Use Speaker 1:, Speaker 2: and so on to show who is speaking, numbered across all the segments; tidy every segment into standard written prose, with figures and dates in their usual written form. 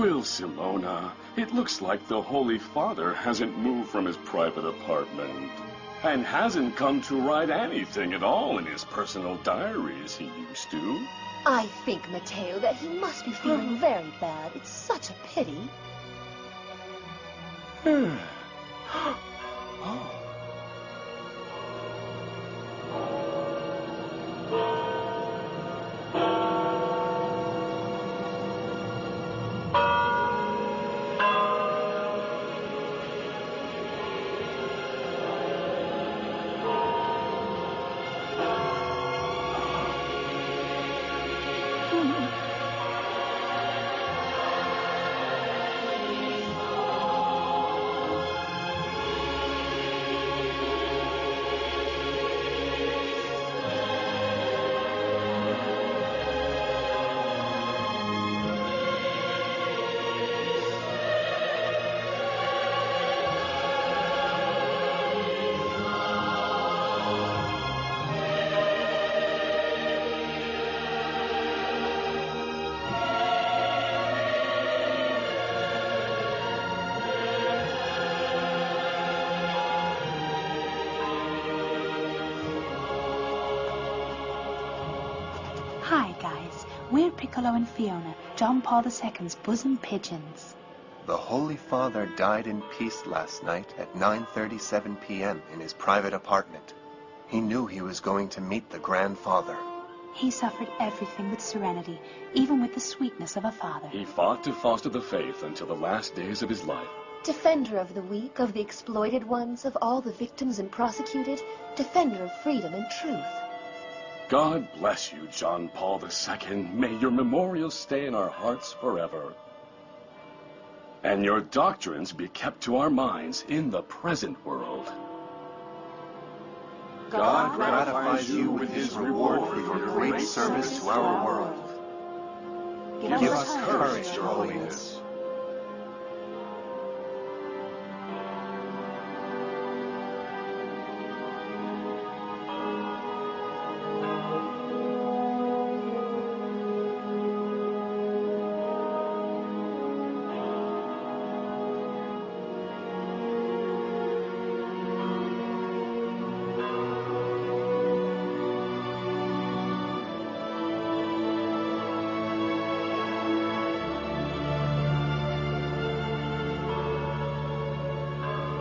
Speaker 1: Tranquil, Simona. It looks like the Holy Father hasn't moved from his private apartment and hasn't come to write anything at all in his personal diary as he used to.
Speaker 2: I think, Matteo, that he must be feeling very bad. It's such a pity.
Speaker 1: Oh.
Speaker 3: Hi, guys. We're Piccolo and Fiona, John Paul II's bosom pigeons.
Speaker 4: The Holy Father died in peace last night at 9:37 p.m. in his private apartment. He knew he was going to meet the Grandfather.
Speaker 3: He suffered everything with serenity, even with the sweetness of a father.
Speaker 1: He fought to foster the faith until the last days of his life.
Speaker 2: Defender of the weak, of the exploited ones, of all the victims and prosecuted. Defender of freedom and truth.
Speaker 1: God bless you, John Paul II. May your memorial stay in our hearts forever. And your doctrines be kept to our minds in the present world.
Speaker 4: God gratifies you with his reward for your great service to our world. Give us courage, Your Holiness.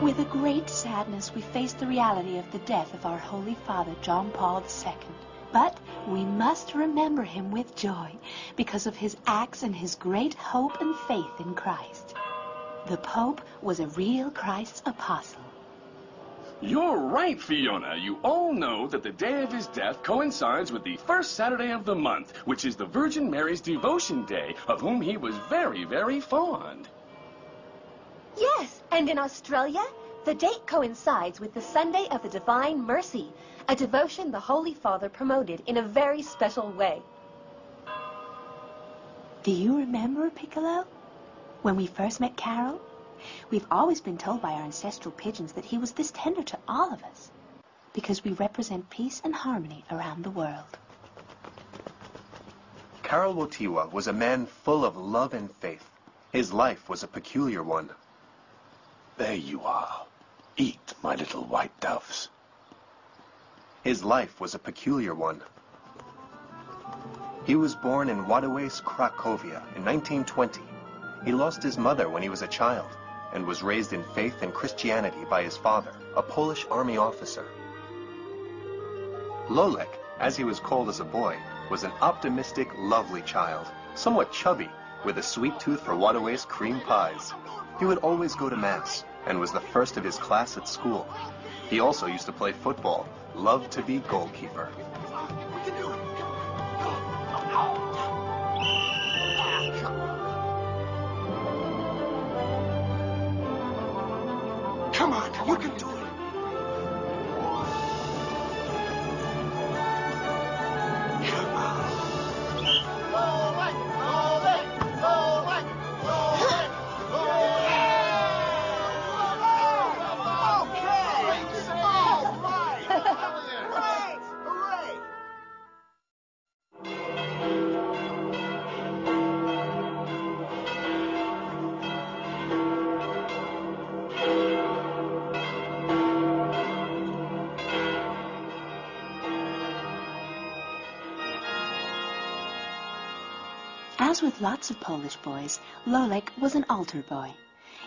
Speaker 3: With a great sadness, we face the reality of the death of our Holy Father, John Paul II. But we must remember him with joy because of his acts and his great hope and faith in Christ. The Pope was a real Christ's apostle.
Speaker 1: You're right, Fiona. You all know that the day of his death coincides with the first Saturday of the month, which is the Virgin Mary's Devotion Day, of whom he was very, very fond.
Speaker 2: Yes, and in Australia, the date coincides with the Sunday of the Divine Mercy, a devotion the Holy Father promoted in a very special way.
Speaker 3: Do you remember, Piccolo? When we first met Carol? We've always been told by our ancestral pigeons that he was this tender to all of us, because we represent peace and harmony around the world.
Speaker 4: Karol Wojtyła was a man full of love and faith. His life was a peculiar one.
Speaker 5: There you are. Eat, my little white doves.
Speaker 4: His life was a peculiar one. He was born in Wadowice, Cracovia in 1920. He lost his mother when he was a child and was raised in faith and Christianity by his father, a Polish army officer. Lolek, as he was called as a boy, was an optimistic, lovely child, somewhat chubby, with a sweet tooth for Wadowice cream pies. He would always go to Mass and was the first of his class at school. He also used to play football, loved to be goalkeeper.
Speaker 5: Come on, you can do it.
Speaker 3: As with lots of Polish boys, Lolek was an altar boy.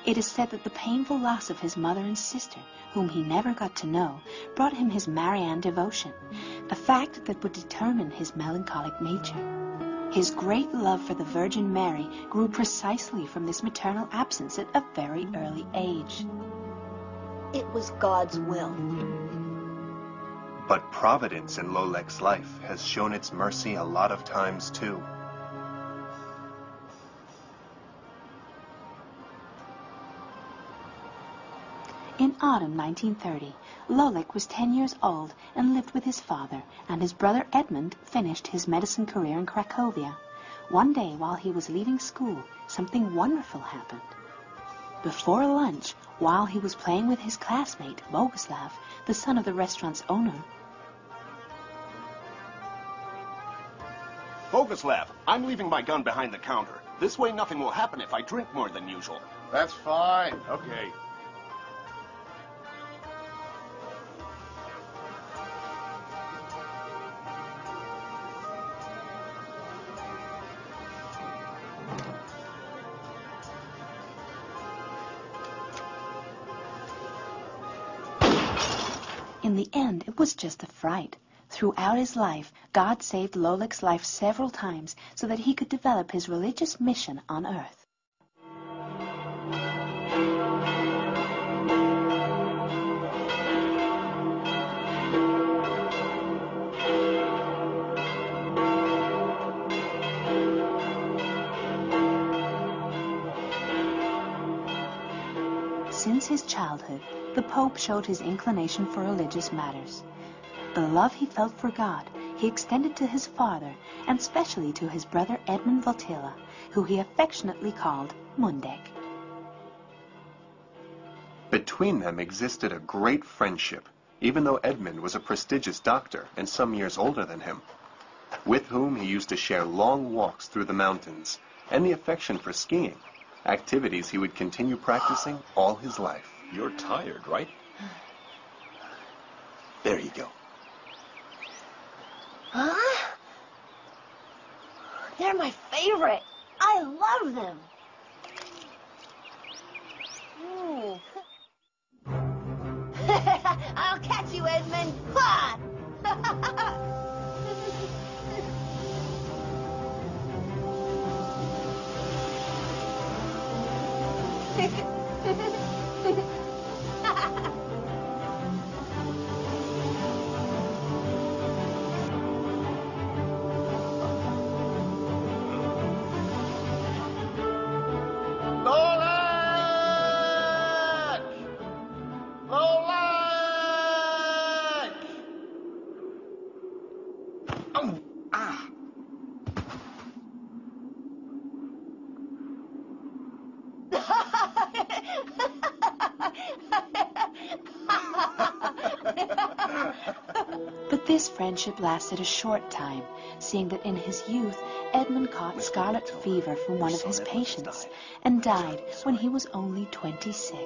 Speaker 3: It is said that the painful loss of his mother and sister, whom he never got to know, brought him his Marianne devotion, a fact that would determine his melancholic nature. His great love for the Virgin Mary grew precisely from this maternal absence at a very early age.
Speaker 2: It was God's will.
Speaker 4: But providence in Lolek's life has shown its mercy a lot of times too.
Speaker 3: In autumn 1930, Lolek was 10 years old and lived with his father, and his brother Edmund finished his medicine career in Cracovia. One day while he was leaving school, something wonderful happened. Before lunch, while he was playing with his classmate, Boguslav, the son of the restaurant's owner.
Speaker 5: Boguslav, I'm leaving my gun behind the counter. This way nothing will happen if I drink more than usual.
Speaker 6: That's fine. Okay.
Speaker 3: In the end, it was just a fright. Throughout his life, God saved Lolek's life several times so that he could develop his religious mission on earth. Since his childhood, the Pope showed his inclination for religious matters. The love he felt for God, he extended to his father, and especially to his brother Edmund Wojtyla, who he affectionately called Mundek.
Speaker 4: Between them existed a great friendship, even though Edmund was a prestigious doctor and some years older than him, with whom he used to share long walks through the mountains, and the affection for skiing, activities he would continue practicing all his life.
Speaker 5: You're tired, right? There you go.
Speaker 2: Huh? They're my favorite. I love them. I'll catch you, Edmund. Ha!
Speaker 3: But this friendship lasted a short time, seeing that in his youth Edmund caught scarlet fever from one of his patients and died when he was only 26.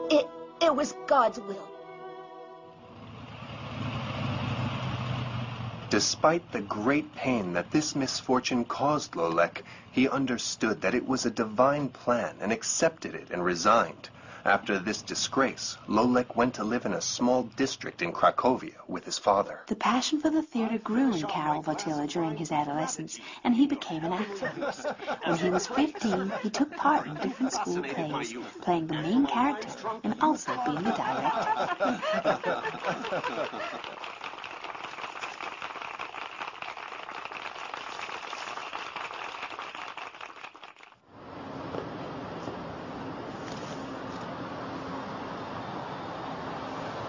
Speaker 2: It was God's will.
Speaker 4: Despite the great pain that this misfortune caused Lolek, he understood that it was a divine plan and accepted it and resigned. After this disgrace, Lolek went to live in a small district in Cracovia with his father.
Speaker 3: The passion for the theater grew in Karol Wojtyla during his adolescence, and he became an actor. When he was 15, he took part in different school plays, playing the main character and also being the director.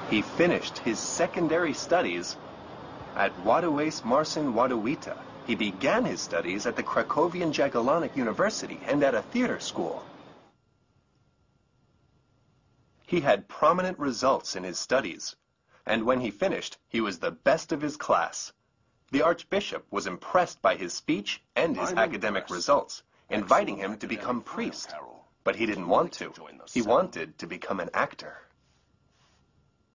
Speaker 4: He finished his secondary studies at Ładowice Marcin Ładowice. He began his studies at the Cracovian Jagiellonic University and at a theater school. He had prominent results in his studies, and when he finished, he was the best of his class. The Archbishop was impressed by his speech and his academic results, inviting him to become priest. But he didn't want to. He wanted to become an actor.